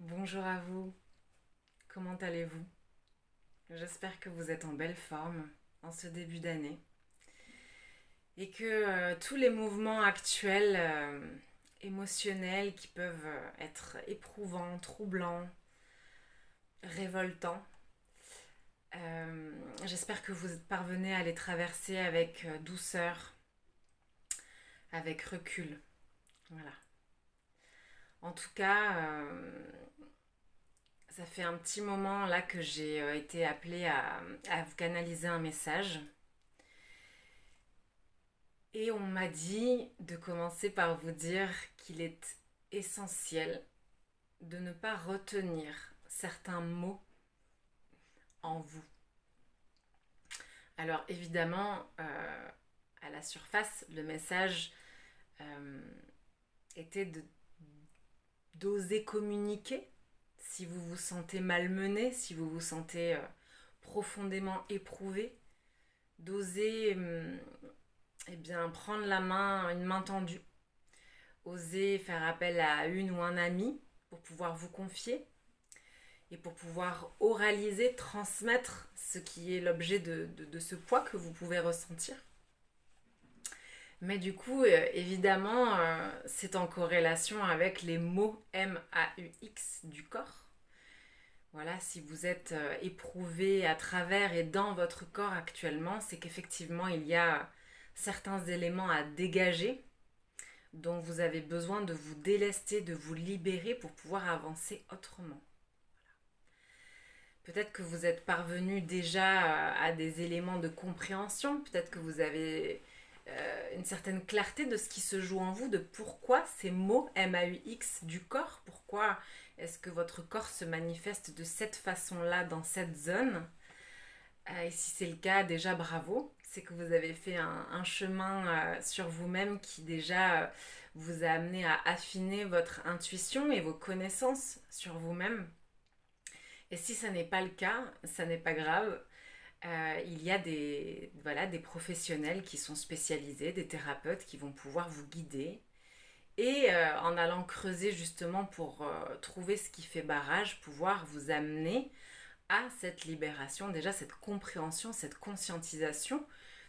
Bonjour à vous, comment allez-vous? J'espère que vous êtes en belle forme en ce début d'année et que tous les mouvements actuels émotionnels qui peuvent être éprouvants, troublants, révoltants, j'espère que vous parvenez à les traverser avec douceur, avec recul. Voilà. En tout cas, ça fait un petit moment là que j'ai été appelée à vous canaliser un message. Et on m'a dit de commencer par vous dire qu'il est essentiel de ne pas retenir certains mots en vous. Alors évidemment, à la surface, le message euh, était d'oser communiquer si vous vous sentez malmené, si vous vous sentez profondément éprouvé, d'oser prendre la main, une main tendue, oser faire appel à une ou un ami pour pouvoir vous confier et pour pouvoir oraliser, transmettre ce qui est l'objet de ce poids que vous pouvez ressentir. Mais du coup, évidemment, c'est en corrélation avec les mots MAUX du corps. Voilà, si vous êtes éprouvé à travers et dans votre corps actuellement, c'est qu'effectivement, il y a certains éléments à dégager dont vous avez besoin de vous délester, de vous libérer pour pouvoir avancer autrement. Peut-être que vous êtes parvenu déjà à des éléments de compréhension, peut-être que vous avez une certaine clarté de ce qui se joue en vous, de pourquoi ces mots MAUX du corps, pourquoi est-ce que votre corps se manifeste de cette façon-là dans cette zone. Et si c'est le cas, déjà bravo, c'est que vous avez fait un chemin sur vous-même qui déjà vous a amené à affiner votre intuition et vos connaissances sur vous-même. Et si ça n'est pas le cas, ça n'est pas grave. Il y a des professionnels qui sont spécialisés, des thérapeutes qui vont pouvoir vous guider. Et en allant creuser justement pour trouver ce qui fait barrage, pouvoir vous amener à cette libération, déjà cette compréhension, cette conscientisation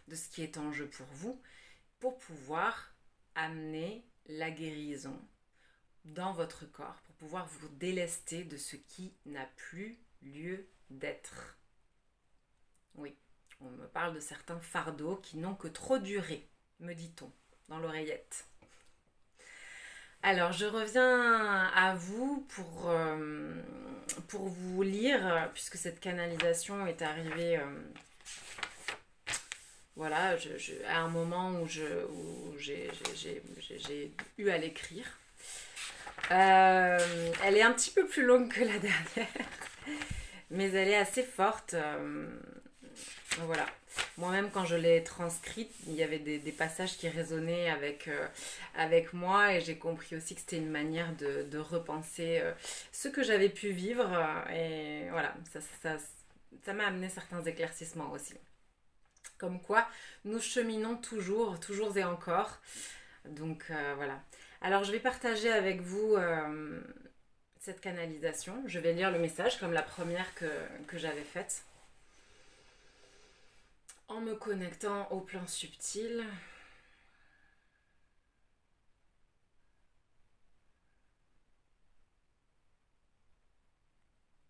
de ce qui est en jeu pour vous, pour pouvoir amener la guérison dans votre corps, pour pouvoir vous délester de ce qui n'a plus lieu d'être. Oui, on me parle de certains fardeaux qui n'ont que trop duré, me dit-on, dans l'oreillette. Alors, je reviens à vous pour vous lire, puisque cette canalisation est arrivée voilà, à un moment où j'ai eu à l'écrire. Elle est un petit peu plus longue que la dernière, mais elle est assez forte. Voilà. Moi-même, quand je l'ai transcrite, il y avait des passages qui résonnaient avec moi et j'ai compris aussi que c'était une manière de repenser ce que j'avais pu vivre. Et voilà, ça m'a amené certains éclaircissements aussi. Comme quoi, nous cheminons toujours, toujours et encore. Donc voilà. Alors, je vais partager avec vous cette canalisation. Je vais lire le message comme la première que j'avais faite. En me connectant au plan subtil.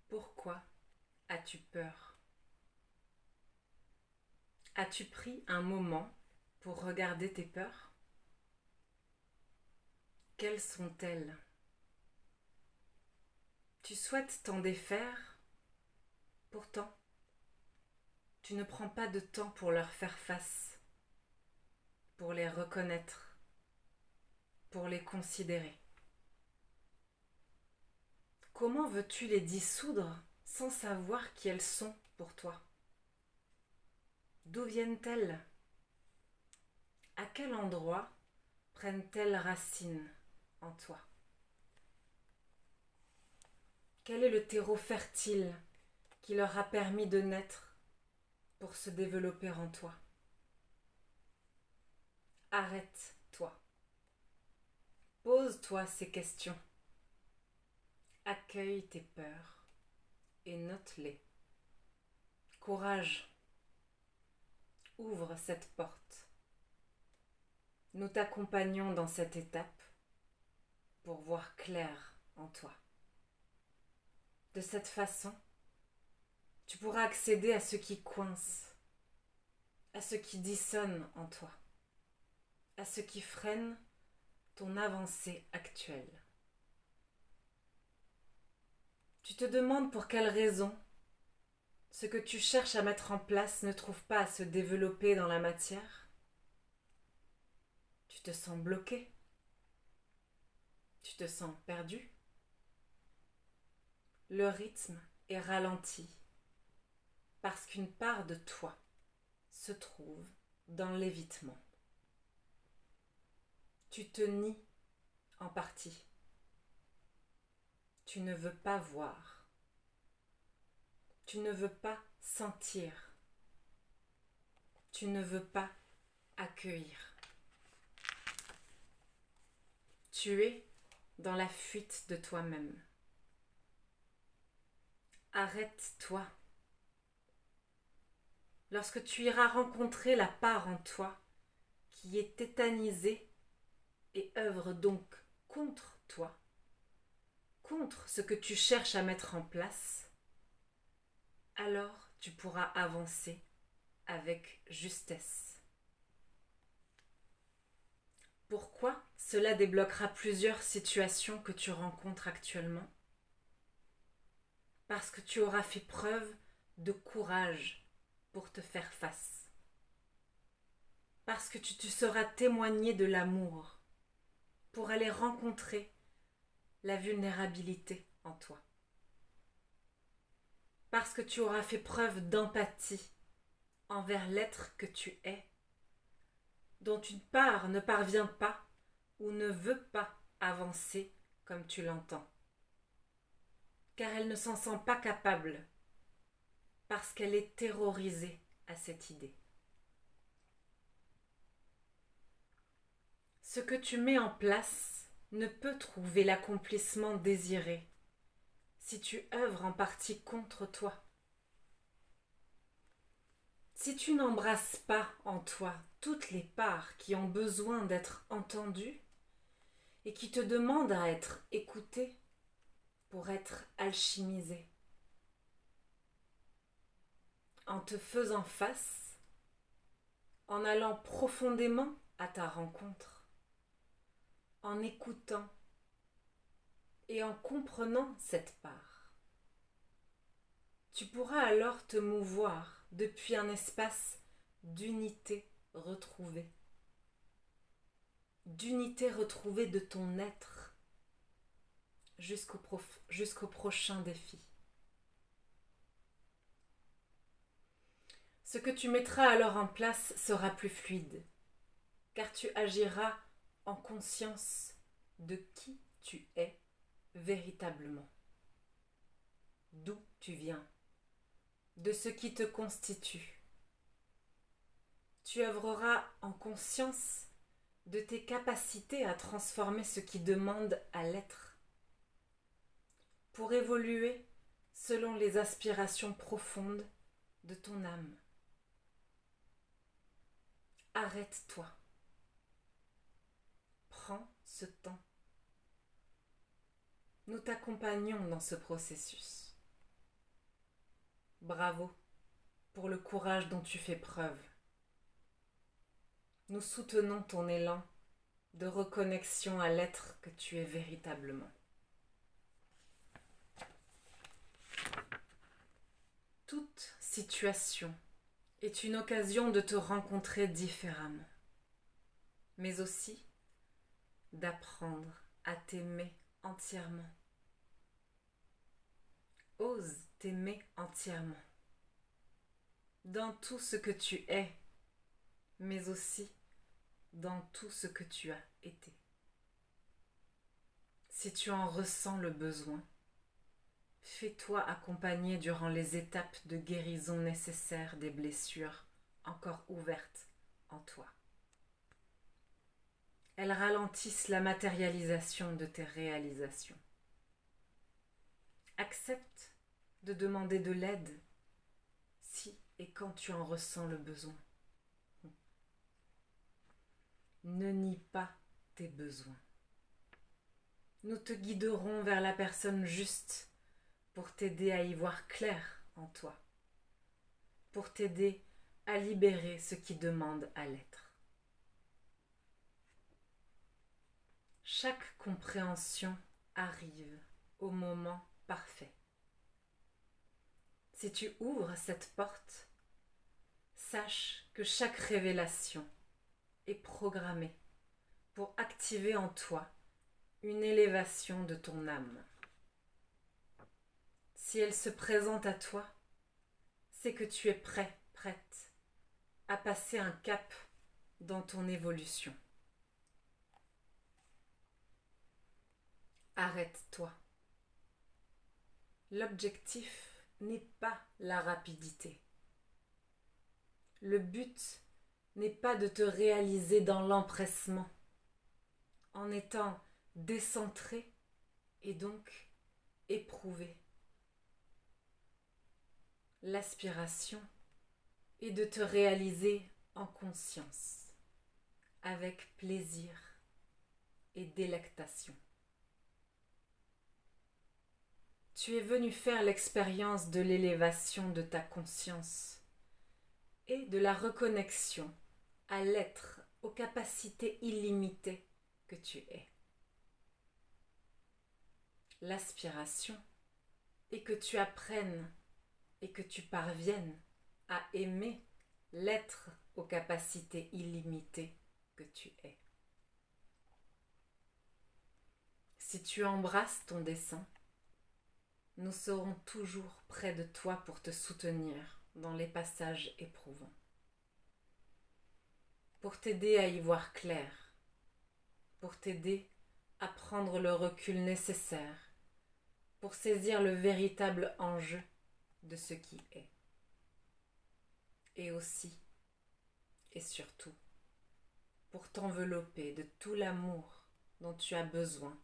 Pourquoi as-tu peur? As-tu pris un moment pour regarder tes peurs? Quelles sont-elles? Tu souhaites t'en défaire? Pourtant, tu ne prends pas de temps pour leur faire face, pour les reconnaître, pour les considérer. Comment veux-tu les dissoudre sans savoir qui elles sont pour toi? D'où viennent-elles? À quel endroit prennent-elles racine en toi? Quel est le terreau fertile qui leur a permis de naître pour se développer en toi? Arrête-toi. Pose-toi ces questions. À Accueille tes peurs et note-les. Courage, ouvre cette porte. Nous t'accompagnons dans cette étape pour voir clair en toi. De cette façon, tu pourras accéder à ce qui coince, à ce qui dissonne en toi, à ce qui freine ton avancée actuelle. Tu te demandes pour quelle raison ce que tu cherches à mettre en place ne trouve pas à se développer dans la matière. Tu te sens bloqué. Tu te sens perdu. Le rythme est ralenti parce qu'une part de toi se trouve dans l'évitement. Tu te nies en partie. Tu ne veux pas voir. Tu ne veux pas sentir. Tu ne veux pas accueillir. Tu es dans la fuite de toi-même. Arrête-toi. Lorsque tu iras rencontrer la part en toi qui est tétanisée et œuvre donc contre toi, contre ce que tu cherches à mettre en place, alors tu pourras avancer avec justesse. Pourquoi cela débloquera plusieurs situations que tu rencontres actuellement? Parce que tu auras fait preuve de courage pour te faire face. Parce que tu te seras témoigné de l'amour pour aller rencontrer la vulnérabilité en toi. Parce que tu auras fait preuve d'empathie envers l'être que tu es, dont une part ne parvient pas ou ne veut pas avancer comme tu l'entends. Car elle ne s'en sent pas capable, parce qu'elle est terrorisée à cette idée. Ce que tu mets en place ne peut trouver l'accomplissement désiré si tu œuvres en partie contre toi. Si tu n'embrasses pas en toi toutes les parts qui ont besoin d'être entendues et qui te demandent à être écoutées pour être alchimisées, en te faisant face, en allant profondément à ta rencontre, en écoutant et en comprenant cette part, tu pourras alors te mouvoir depuis un espace d'unité retrouvée. D'unité retrouvée de ton être jusqu'au prochain défi. Ce que tu mettras alors en place sera plus fluide, car tu agiras en conscience de qui tu es véritablement, d'où tu viens, de ce qui te constitue. Tu œuvreras en conscience de tes capacités à transformer ce qui demande à l'être, pour évoluer selon les aspirations profondes de ton âme. Arrête-toi. Prends ce temps. Nous t'accompagnons dans ce processus. Bravo pour le courage dont tu fais preuve. Nous soutenons ton élan de reconnexion à l'être que tu es véritablement. Toute situation est une occasion de te rencontrer différemment, mais aussi d'apprendre à t'aimer entièrement. Ose t'aimer entièrement, dans tout ce que tu es, mais aussi dans tout ce que tu as été. Si tu en ressens le besoin, fais-toi accompagner durant les étapes de guérison nécessaires des blessures encore ouvertes en toi. Elles ralentissent la matérialisation de tes réalisations. Accepte de demander de l'aide si et quand tu en ressens le besoin. Ne nie pas tes besoins. Nous te guiderons vers la personne juste pour t'aider à y voir clair en toi, pour t'aider à libérer ce qui demande à l'être. Chaque compréhension arrive au moment parfait. Si tu ouvres cette porte, sache que chaque révélation est programmée pour activer en toi une élévation de ton âme. Si elle se présente à toi, c'est que tu es prêt, prête à passer un cap dans ton évolution. Arrête-toi. L'objectif n'est pas la rapidité. Le but n'est pas de te réaliser dans l'empressement, en étant décentré et donc éprouvé. L'aspiration est de te réaliser en conscience, avec plaisir et délectation. Tu es venu faire l'expérience de l'élévation de ta conscience et de la reconnexion à l'être, aux capacités illimitées que tu es. L'aspiration est que tu apprennes et que tu parviennes à aimer l'être aux capacités illimitées que tu es. Si tu embrasses ton dessein, nous serons toujours près de toi pour te soutenir dans les passages éprouvants, pour t'aider à y voir clair, pour t'aider à prendre le recul nécessaire, pour saisir le véritable enjeu de ce qui est. Et aussi, et surtout, pour t'envelopper de tout l'amour dont tu as besoin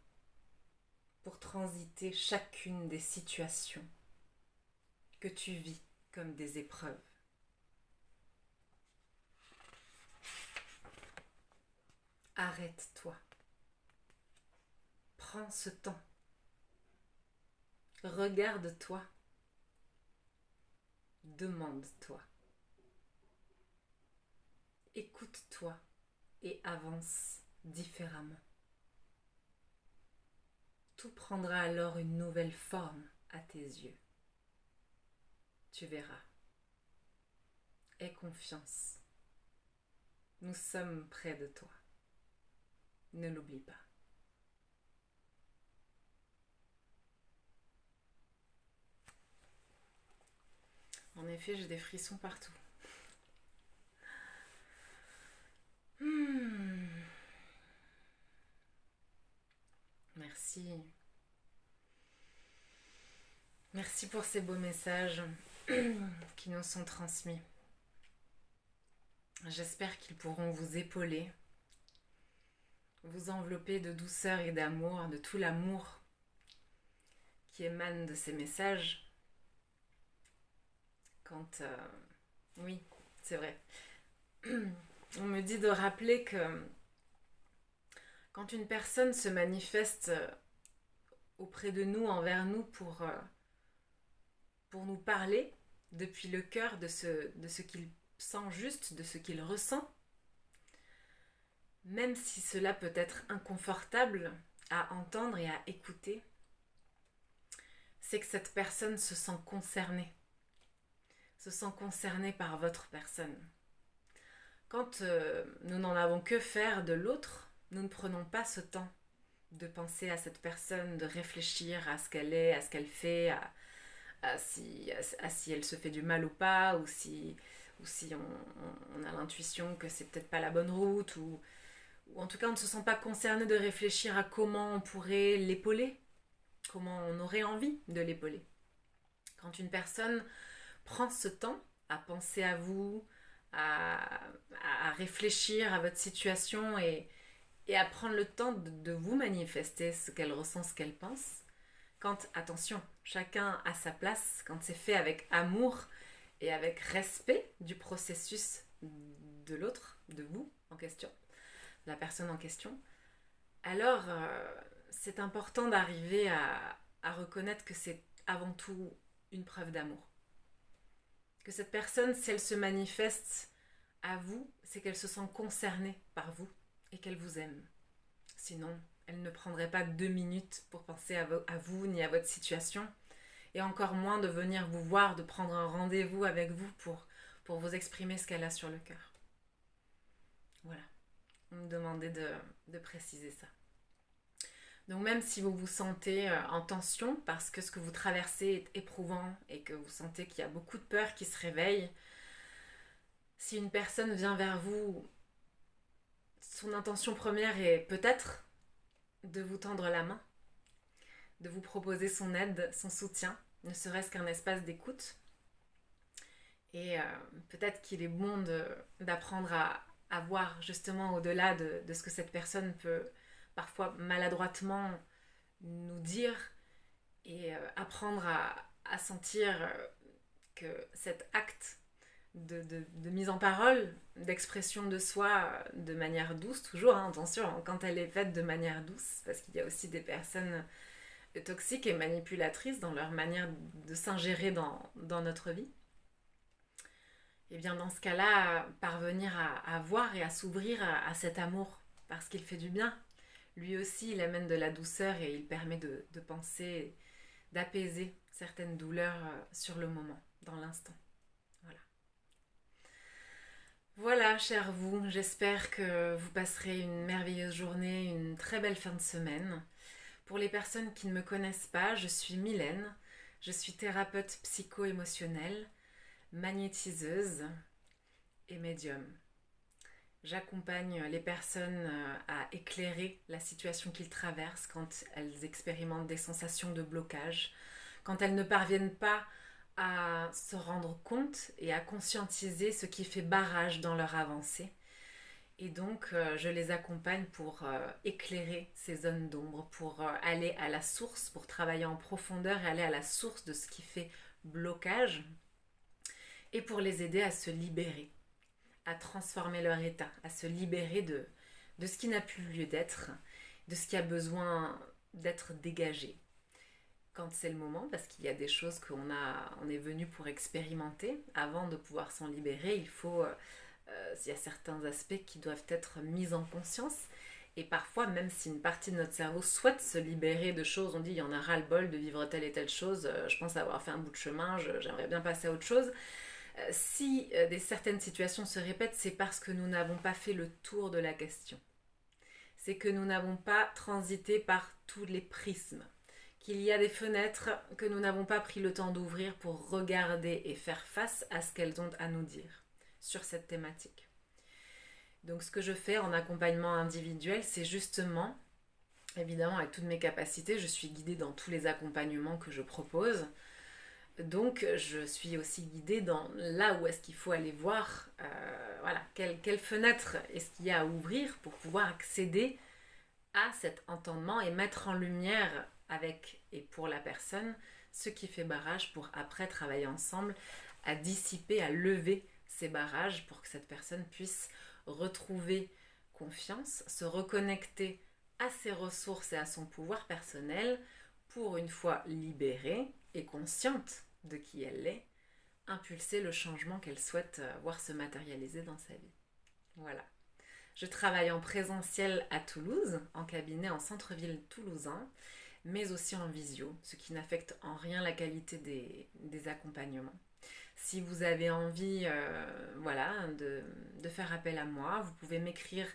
pour transiter chacune des situations que tu vis comme des épreuves. Arrête-toi. Prends ce temps. Regarde-toi. Demande-toi. Écoute-toi et avance différemment. Tout prendra alors une nouvelle forme à tes yeux. Tu verras. Aie confiance. Nous sommes près de toi. Ne l'oublie pas. En effet, j'ai des frissons partout. Merci. Merci pour ces beaux messages qui nous sont transmis. J'espère qu'ils pourront vous épauler, vous envelopper de douceur et d'amour, de tout l'amour qui émane de ces messages. Oui, c'est vrai. On me dit de rappeler que quand une personne se manifeste auprès de nous, envers nous, pour nous parler depuis le cœur de ce qu'il sent juste, de ce qu'il ressent, même si cela peut être inconfortable à entendre et à écouter, c'est que cette personne se sent concernée par votre personne. Quand nous n'en avons que faire de l'autre, nous ne prenons pas ce temps de penser à cette personne, de réfléchir à ce qu'elle est, à ce qu'elle fait, à si elle se fait du mal ou pas, ou si on a l'intuition que c'est peut-être pas la bonne route, ou en tout cas on ne se sent pas concerné de réfléchir à comment on pourrait l'épauler, comment on aurait envie de l'épauler. Quand une personne prend ce temps à penser à vous, à réfléchir à votre situation et à prendre le temps de vous manifester ce qu'elle ressent, ce qu'elle pense, Quand, attention, chacun a sa place, quand c'est fait avec amour et avec respect du processus de l'autre, de vous en question, de la personne en question, alors c'est important d'arriver à reconnaître que c'est avant tout une preuve d'amour. Que cette personne, si elle se manifeste à vous, c'est qu'elle se sent concernée par vous et qu'elle vous aime. Sinon, elle ne prendrait pas 2 minutes pour penser à vous ni à votre situation, et encore moins de venir vous voir, de prendre un rendez-vous avec vous pour vous exprimer ce qu'elle a sur le cœur. Voilà, on me demandait de préciser ça. Donc même si vous vous sentez en tension parce que ce que vous traversez est éprouvant et que vous sentez qu'il y a beaucoup de peur qui se réveille, si une personne vient vers vous, son intention première est peut-être de vous tendre la main, de vous proposer son aide, son soutien, ne serait-ce qu'un espace d'écoute. Et peut-être qu'il est bon d'apprendre à voir justement au-delà de ce que cette personne peut parfois maladroitement nous dire et apprendre à sentir que cet acte de mise en parole, d'expression de soi de manière douce, toujours, hein, attention, quand elle est faite de manière douce, parce qu'il y a aussi des personnes toxiques et manipulatrices dans leur manière de s'ingérer dans notre vie. Et bien dans ce cas-là, parvenir à voir et à s'ouvrir à cet amour, parce qu'il fait du bien. Lui aussi, il amène de la douceur et il permet de penser, d'apaiser certaines douleurs sur le moment, dans l'instant. Voilà. Voilà, cher vous, j'espère que vous passerez une merveilleuse journée, une très belle fin de semaine. Pour les personnes qui ne me connaissent pas, je suis Mylène, je suis thérapeute psycho-émotionnelle, magnétiseuse et médium. J'accompagne les personnes à éclairer la situation qu'ils traversent quand elles expérimentent des sensations de blocage, quand elles ne parviennent pas à se rendre compte et à conscientiser ce qui fait barrage dans leur avancée. Et donc, je les accompagne pour éclairer ces zones d'ombre, pour aller à la source, pour travailler en profondeur et aller à la source de ce qui fait blocage, et pour les aider à se libérer, à transformer leur état, à se libérer de ce qui n'a plus lieu d'être, de ce qui a besoin d'être dégagé. Quand c'est le moment, parce qu'il y a des choses on est venu pour expérimenter, avant de pouvoir s'en libérer, il y a certains aspects qui doivent être mis en conscience. Et parfois, même si une partie de notre cerveau souhaite se libérer de choses, on dit il y en a ras-le-bol de vivre telle et telle chose, je pense avoir fait un bout de chemin, j'aimerais bien passer à autre chose. Si certaines situations se répètent, c'est parce que nous n'avons pas fait le tour de la question. C'est que nous n'avons pas transité par tous les prismes. Qu'il y a des fenêtres que nous n'avons pas pris le temps d'ouvrir pour regarder et faire face à ce qu'elles ont à nous dire sur cette thématique. Donc ce que je fais en accompagnement individuel, c'est justement, évidemment avec toutes mes capacités, je suis guidée dans tous les accompagnements que je propose. Donc je suis aussi guidée dans là où est-ce qu'il faut aller voir, voilà, quelle fenêtre est-ce qu'il y a à ouvrir pour pouvoir accéder à cet entendement et mettre en lumière avec et pour la personne ce qui fait barrage pour après travailler ensemble à dissiper, à lever ces barrages pour que cette personne puisse retrouver confiance, se reconnecter à ses ressources et à son pouvoir personnel pour une fois libérée et consciente de qui elle est, impulser le changement qu'elle souhaite voir se matérialiser dans sa vie. Voilà. Je travaille en présentiel à Toulouse, en cabinet en centre-ville toulousain, mais aussi en visio, ce qui n'affecte en rien la qualité des accompagnements. Si vous avez envie de faire appel à moi, vous pouvez m'écrire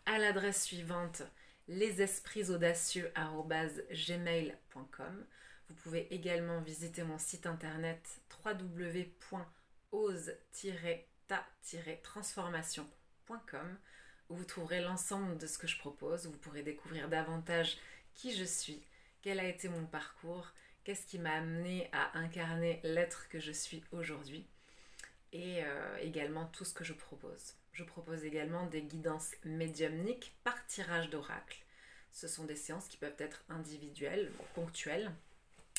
à l'adresse suivante lesespritsaudacieux@gmail.com. Vous pouvez également visiter mon site internet www.ose-ta-transformation.com où vous trouverez l'ensemble de ce que je propose, où vous pourrez découvrir davantage qui je suis, quel a été mon parcours, qu'est-ce qui m'a amené à incarner l'être que je suis aujourd'hui et également tout ce que je propose. Je propose également des guidances médiumniques par tirage d'oracle. Ce sont des séances qui peuvent être individuelles, ponctuelles,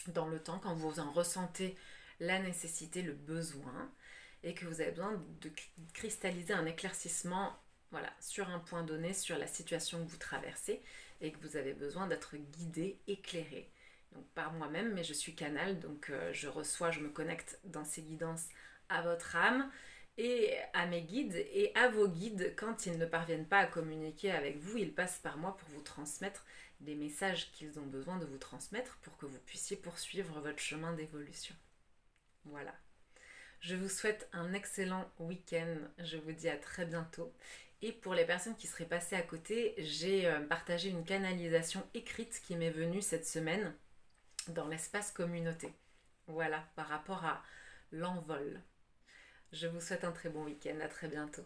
dans le temps quand vous en ressentez la nécessité, le besoin, et que vous avez besoin de cristalliser un éclaircissement, voilà, sur un point donné, sur la situation que vous traversez, et que vous avez besoin d'être guidé, éclairé. Donc par moi-même, mais je suis canal, donc je reçois, je me connecte dans ces guidances à votre âme et à mes guides et à vos guides. Quand ils ne parviennent pas à communiquer avec vous, ils passent par moi pour vous transmettre des messages qu'ils ont besoin de vous transmettre pour que vous puissiez poursuivre votre chemin d'évolution. Voilà. Je vous souhaite un excellent week-end. Je vous dis à très bientôt. Et pour les personnes qui seraient passées à côté, j'ai partagé une canalisation écrite qui m'est venue cette semaine dans l'espace communauté. Voilà, par rapport à l'envol. Je vous souhaite un très bon week-end. À très bientôt.